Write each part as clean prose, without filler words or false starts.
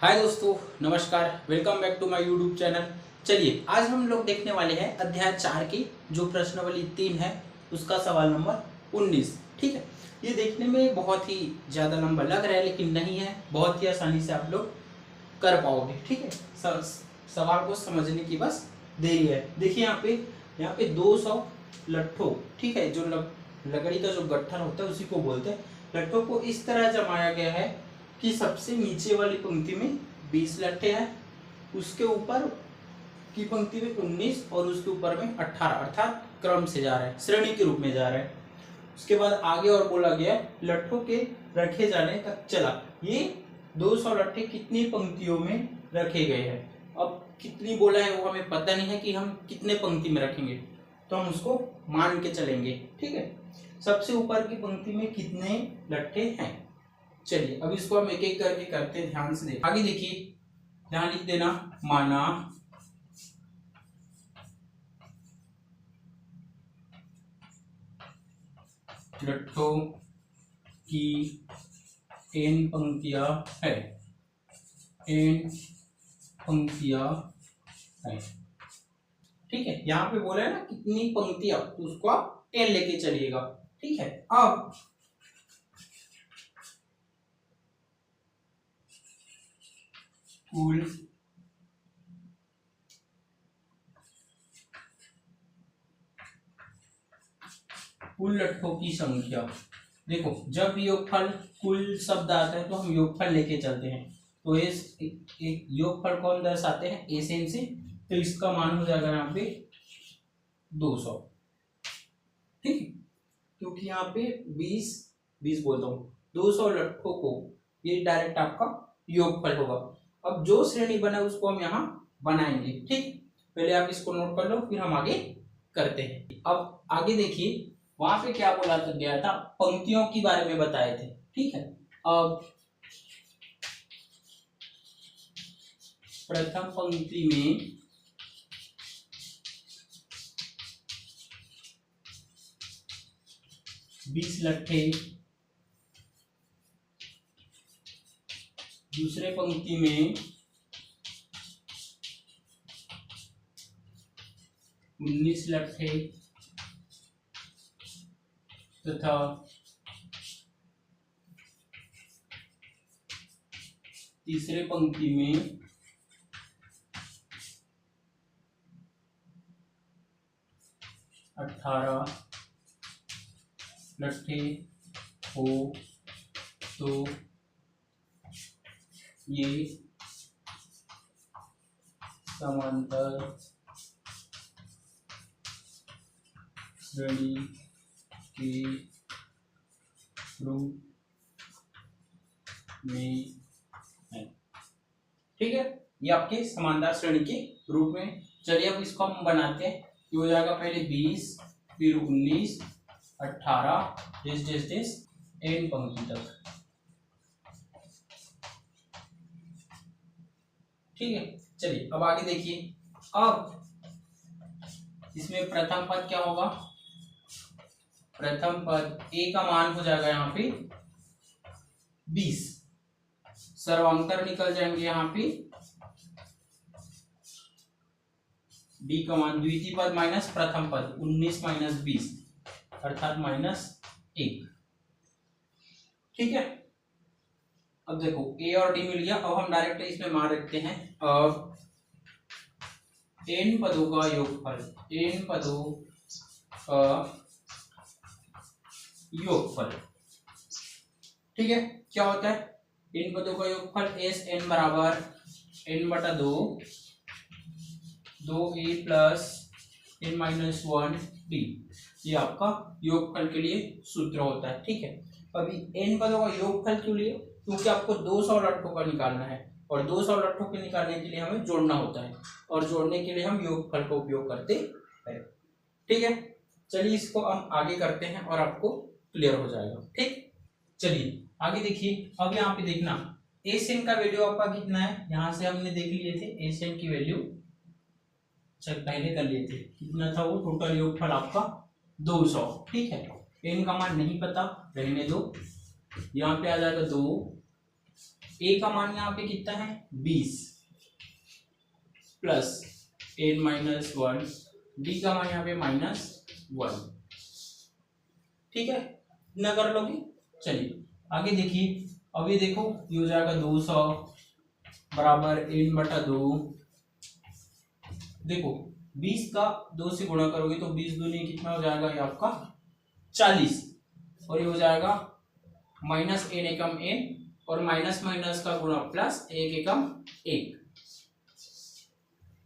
हाय दोस्तों, नमस्कार। Welcome back to my YouTube channel. चलिए आज हम लोग देखने वाले हैं अध्याय 4 की जो प्रश्नावली 3 है उसका सवाल नंबर 19। ठीक है, ये देखने में बहुत ही ज़्यादा लंबा लग रहा है लेकिन नहीं है, बहुत ही आसानी से आप लोग कर पाओगे। ठीक है, सवाल को समझने की बस देरी है। देखिए यहाँ पे 200 लट्ठों, ठीक है, जो लकड़ी का जो गट्ठर होता है उसी को बोलते हैं। लट्ठों को इस तरह जमाया गया है कि सबसे नीचे वाली पंक्ति में 20 लट्ठे हैं, उसके ऊपर की पंक्ति में 19 और उसके ऊपर में 18, अर्थात क्रम से जा रहा है, श्रेणी के रूप में जा रहा है। उसके बाद आगे और बोला गया लट्ठों के रखे जाने तक चला। ये 200 लट्ठे कितनी पंक्तियों में रखे गए हैं। अब कितनी बोला है वो हमें पता नहीं है कि हम कितने पंक्ति में रखेंगे, तो हम उसको मान के चलेंगे। ठीक है, सबसे ऊपर की पंक्ति में कितने लट्ठे हैं। चलिए अब इसको हम एक एक करके करते हैं, ध्यान से देखिए। आगे देखिए, ध्यान लिख देना। माना लट्ठों की n पंक्तियां है, n पंक्तियां है। ठीक है, यहाँ पे बोला है ना कितनी पंक्तियां, तो उसको आप n लेके चलिएगा। ठीक है, अब कुल लट्ठों की संख्या। देखो, जब योगफल कुल शब्द आता है तो हम योगफल लेके चलते हैं, तो इस एक योगफल कौन दर्शाते हैं, एन से, तो इसका मान हो जाएगा यहाँ पे 200। ठीक है, क्योंकि यहाँ पे 20 बोलता हूँ, 200 लट्ठों को ये डायरेक्ट आपका योगफल होगा। अब जो श्रेणी बना उसको हम यहाँ बनाएंगे। ठीक, पहले आप इसको नोट कर लो, फिर हम आगे करते हैं। अब आगे देखिए, वहां पे क्या बोला गया था, पंक्तियों के बारे में बताए थे। ठीक है, अब प्रथम पंक्ति में 20 लट्ठे, दूसरे पंक्ति में 19 लट्ठे तथा तीसरे पंक्ति में 18 लट्ठे हो, तो ये समांतर श्रेणी के रूप में है। ठीक है, ये आपके समांतर श्रेणी के रूप में। चलिए अब इसको हम बनाते हैं। ये हो जाएगा पहले 20, फिर 19, 18, जिस n पंक्ति तक। ठीक है, चलिए अब आगे देखिए। अब इसमें प्रथम पद क्या होगा, प्रथम पद a का मान हो जाएगा यहाँ पे 20, सर्वांतर निकल जाएंगे यहाँ पे b का मान, द्वितीय पद माइनस प्रथम पद 19 माइनस 20 अर्थात -1। ठीक है, अब देखो a और d मिल गया। अब हम डायरेक्ट इसमें मान रखते हैं। अब n पदों का योगफल, n पदों का योगफल। ठीक है, क्या होता है इन पदों का योगफल, एस एन बराबर n/2 2a प्लस n-1d, ये आपका योगफल के लिए सूत्र होता है। ठीक है, अभी n पदों का योगफल के लिए, क्योंकि आपको 200 लट्ठों का निकालना है और 200 लट्ठों के निकालने के लिए हमें जोड़ना होता है, और जोड़ने के लिए हम योगफल का उपयोग करते हैं। ठीक है, चलिए इसको हम आगे करते हैं और आपको क्लियर हो जाएगा। ठीक, चलिए आगे देखिए। अब यहाँ पे देखना एन का वैल्यू आपका कितना है, यहाँ से हमने देख लिए थे एन की वैल्यू, चल पहले कर लिए थे, कितना था वो, टोटल योगफल आपका 200। ठीक है, एन का मान नहीं पता, रहने दो, यहाँ पे आ जाएगा 2, ए का मान यहाँ पे कितना है 20 प्लस n-1, डी का मान यहाँ पे -1। ठीक है, इतना कर लोगे। चलिए आगे देखिए, अभी देखो ये हो जाएगा 200 बराबर n/2। देखो 20 का 2 से गुणा करोगे तो 20 दूनी कितना हो जाएगा, ये आपका 40, और ये हो जाएगा -n एकम n, और माइनस माइनस का गुणा प्लस 1 एकम 1।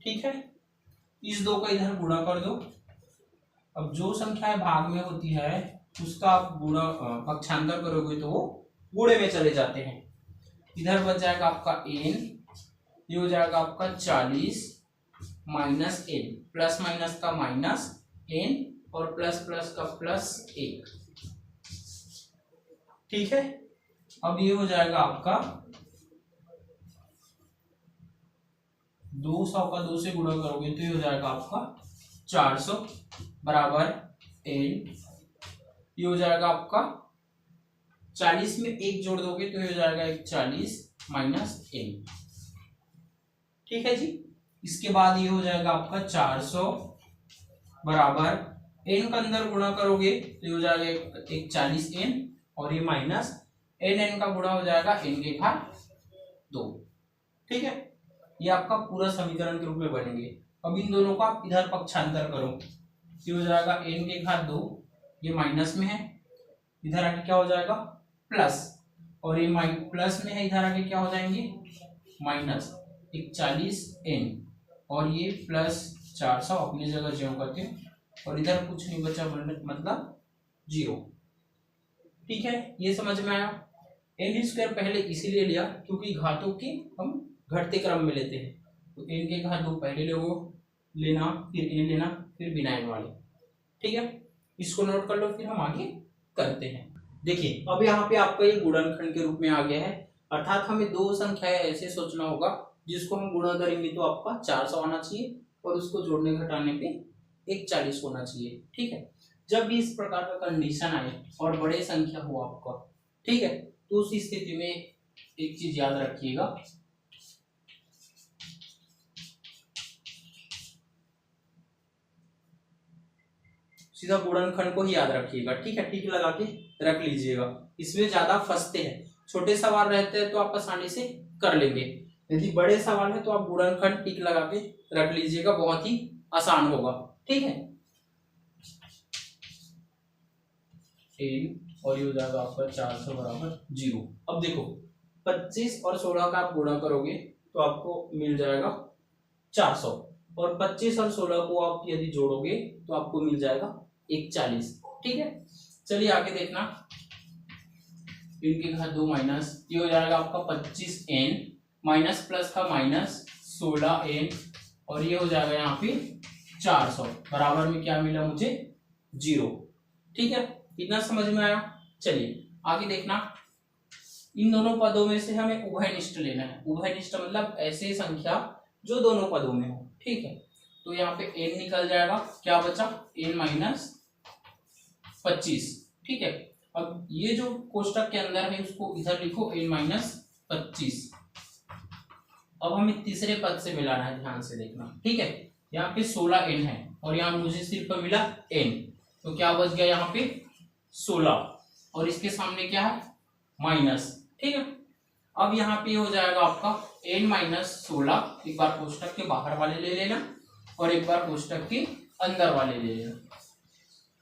ठीक है, इस दो का इधर गुणा कर दो। अब जो संख्याएं भाग में होती है उसका आप गुणा पक्षांतर करोगे तो वो गुणे में चले जाते हैं। इधर बच जाएगा आपका n, ये हो जाएगा आपका 40 माइनस n, प्लस माइनस का माइनस n, और प्लस प्लस का +1। ठीक है, अब ये हो जाएगा आपका 200 का 2 से गुणा करोगे तो ये हो जाएगा आपका 400 बराबर n, ये हो जाएगा आपका 40 में 1 जोड़ दोगे तो ये हो जाएगा 40 माइनस n। ठीक है जी, इसके बाद ये हो जाएगा आपका 400 बराबर n का अंदर गुणा करोगे तो ये हो जाएगा 40n, और ये माइनस n का गुणा हो जाएगा n के घात 2। ठीक है, ये आपका पूरा समीकरण के रूप में बनेंगे। अब इन दोनों का इधर पक्षांतर करो, ये हो जाएगा n के घात 2, ये माइनस में है, इधर आके क्या हो जाएगा प्लस, और ये प्लस में है, इधर आके क्या हो जाएंगे माइनस 41n, और ये प्लस 400 अपनी जगह ज्यों करते हैं, और इधर कुछ नहीं बचा मतलब 0। ठीक है, ये समझ में आया। n² पहले इसीलिए लिया क्योंकि घातों के हम घटते क्रम में लेते हैं, तो n के घात 2 पहले लोगो लेना, फिर n लेना, फिर बिना n वाले। ठीक है, इसको नोट कर लो, फिर हम आगे करते हैं। देखिए अब यहाँ पे आपका ये गुणनखंड के रूप में आ गया है, अर्थात हमें दो संख्याएं ऐसे सोचना होगा जिसको हम गुणा करेंगे तो आपका 400 आना चाहिए, और उसको जोड़ने घटाने पे 140 होना चाहिए। ठीक है, जब भी इस प्रकार का कंडीशन आए और बड़े संख्या हो आपका, ठीक है, तो उस स्थिति में एक चीज याद रखिएगा, सीधा गुणनखंड को ही याद रखिएगा। ठीक है, ठीक लगा के रख लीजिएगा, इसमें ज्यादा फंसते हैं। छोटे सवाल रहते हैं तो आप आसानी से कर लेंगे, यदि बड़े सवाल है तो आप गुणनखंड टिक लगा के रख लीजिएगा, बहुत ही आसान होगा। ठीक है, और ये हो जाएगा आपका 400 बराबर 0। अब देखो 25 और 16 का आप गुणा करोगे तो आपको मिल जाएगा 400, और 25 और 16 को आप यदि जोड़ोगे तो आपको मिल जाएगा 140। ठीक है, चलिए आगे देखना, इनके घात 2 माइनस, ये हो जाएगा आपका 25n माइनस प्लस का माइनस 16n, और ये हो जाएगा यहाँ पे 400 बराबर में क्या मिला मुझे 0। ठीक है, इतना समझ में आया। चलिए आगे देखना, इन दोनों पदों में से हमें उभयनिष्ठ लेना है। उभयनिष्ठ मतलब ऐसे संख्या जो दोनों पदों में हो। ठीक है, तो यहाँ पे n निकल जाएगा, क्या बचा n-25। ठीक है, अब ये जो कोष्टक के अंदर है उसको इधर लिखो n-25। अब हमें तीसरे पद से मिलाना है, ध्यान से देखना। ठीक है, यहाँ पे 16n है और यहाँ मुझे सिर्फ मिला n, तो क्या बच गया यहाँ पे 16, और इसके सामने क्या है माइनस। ठीक है, अब यहाँ पे हो जाएगा आपका n-16, एक बार कोष्टक के बाहर वाले ले लेना और एक बार कोष्टक के अंदर वाले ले लेना।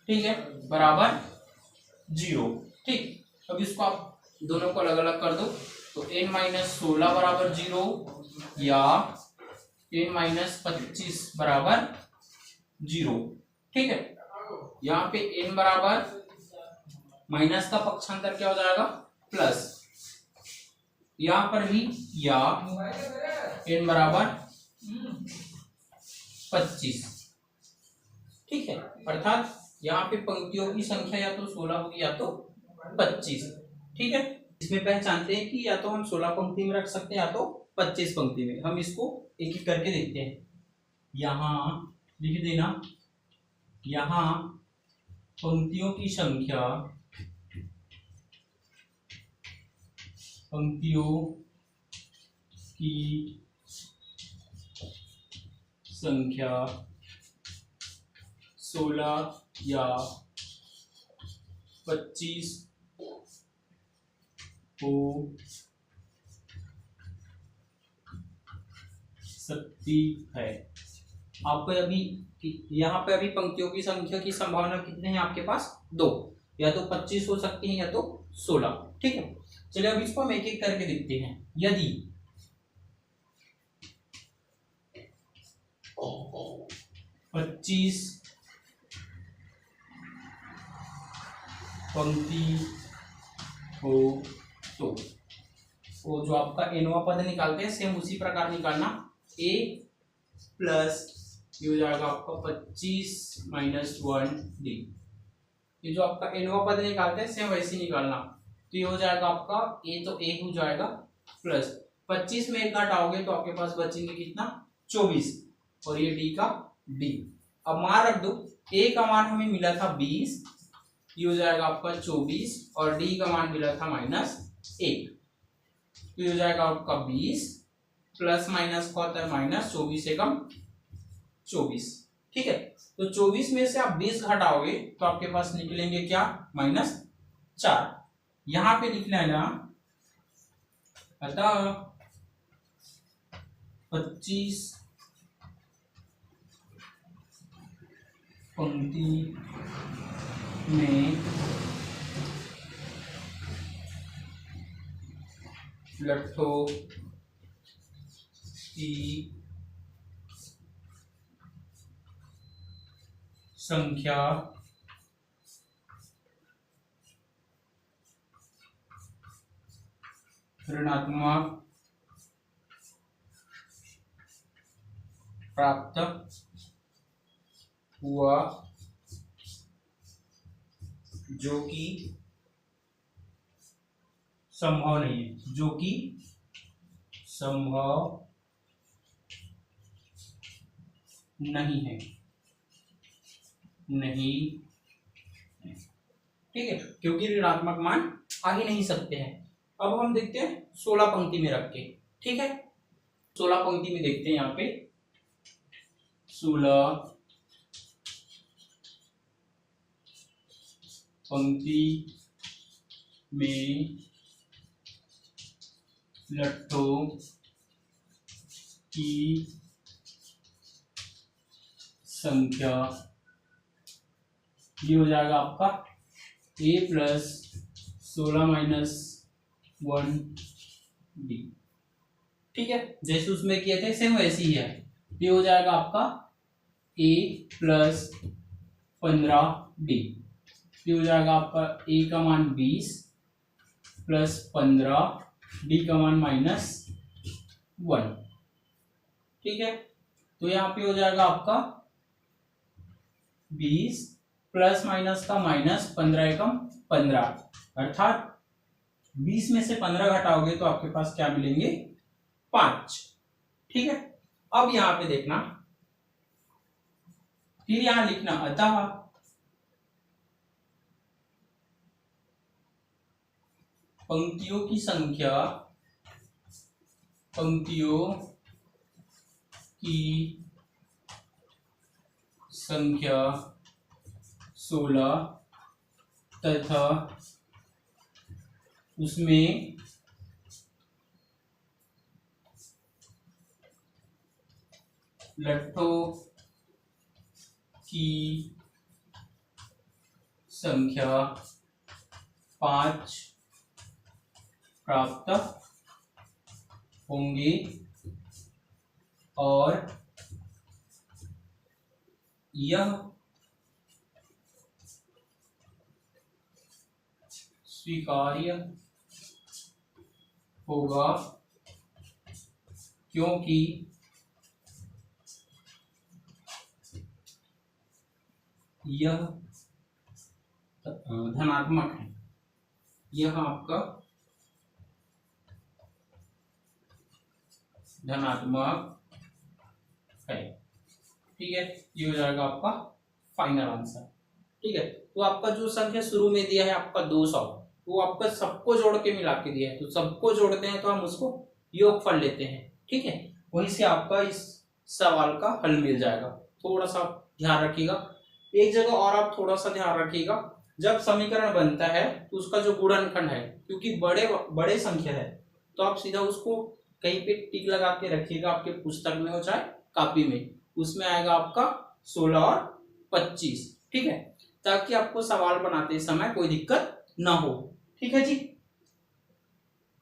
ठीक है, बराबर 0। ठीक, अब इसको आप दोनों को अलग अलग कर दो, तो n-16 बराबर 0 या n-25 बराबर 0। ठीक है, यहाँ पे n बराबर माइनस का पक्षांतर क्या हो जाएगा प्लस, यहाँ पर भी या n बराबर 25। ठीक है, अर्थात यहाँ पे पंक्तियों की संख्या या तो 16 होगी या तो 25। ठीक है, इसमें पहचानते हैं कि या तो हम 16 पंक्ति में रख सकते हैं या तो 25 पंक्ति में। हम इसको एक एक करके देखते हैं। यहाँ लिख देना, यहाँ पंक्तियों की संख्या, पंक्तियों की संख्या 16 या 25 हो सकती है। आपको अभी यहाँ पे अभी पंक्तियों की संख्या की संभावना कितने हैं आपके पास? 2, या तो 25 हो सकती है या तो 16। ठीक है, चलिए अब इसको हम एक एक करके देखते हैं। यदि 25 पंक्ति हो तो वो जो आपका एनवा पद निकालते हैं सेम उसी प्रकार निकालना। a प्लस ये हो जाएगा आपका 25 माइनस 1d। ये जो आपका एनवा पद निकालते हैं सेम वैसे निकालना। तो ये हो जाएगा आपका a, तो a हो जाएगा प्लस 25 में 1 घटाओगे तो आपके पास बचेंगे कितना? 24, और ये d का d। अब मान रख दो, a का मान हमें मिला था 20, ये हो जाएगा आपका 24, और d का मान मिला था -1, तो ये हो जाएगा आपका 20 प्लस माइनस का होता है माइनस, 24 एकम 24। ठीक है, तो 24 में से आप 20 घटाओगे तो आपके पास निकलेंगे क्या? -4। यहां पे लिखना है ना, अतः 25 पंक्ति में लट्ठों की संख्या ऋणात्मक प्राप्त हुआ जो कि संभव नहीं है, जो कि संभव नहीं है, ठीक है, क्योंकि ऋणात्मक मान आ ही नहीं सकते हैं। अब हम देखते हैं 16 पंक्ति में रख के। ठीक है, 16 पंक्ति में देखते हैं। यहाँ पे 16 पंक्ति में लट्ठों की संख्या, ये हो जाएगा आपका a प्लस 16 माइनस 1d। ठीक है, जैसे उसमें किए थे सेम वैसे ही है। ये हो जाएगा आपका a प्लस 15d। ये हो जाएगा आपका a का मान 20 प्लस 15, d का मान -1। ठीक है, तो यहाँ पे हो जाएगा आपका 20 प्लस माइनस का माइनस, 15 एकम 15, अर्थात 20 में से 15 घटाओगे तो आपके पास क्या मिलेंगे? 5। ठीक है, अब यहां पे देखना, फिर यहां लिखना अतः पंक्तियों की संख्या, पंक्तियों की संख्या 16 तथा उसमें लट्ठों की संख्या 5 प्राप्त होंगे और यह स्वीकार्य होगा क्योंकि यह धनात्मक है, यह आपका धनात्मक है। ठीक है, ये हो जाएगा आपका फाइनल आंसर। ठीक है, तो आपका जो संख्या शुरू में दिया है आपका 200, वो आपका सबको जोड़ के मिला के दिया है, तो सबको जोड़ते हैं तो हम उसको योगफल लेते हैं, ठीक है, वहीं से आपका इस सवाल का हल मिल जाएगा। थोड़ा सा ध्यान रखिएगा। एक जगह और आप थोड़ा सा ध्यान रखिएगा, जब समीकरण बनता है तो उसका जो गुणनखंड है, क्योंकि बड़े बड़े संख्या है तो आप सीधा उसको कहीं पे टिक लगा के रखिएगा, आपके पुस्तक में हो चाहे कॉपी में, उसमें आएगा आपका 16 और 25, ठीक है, ताकि आपको सवाल बनाते समय कोई दिक्कत ना हो। ठीक है जी।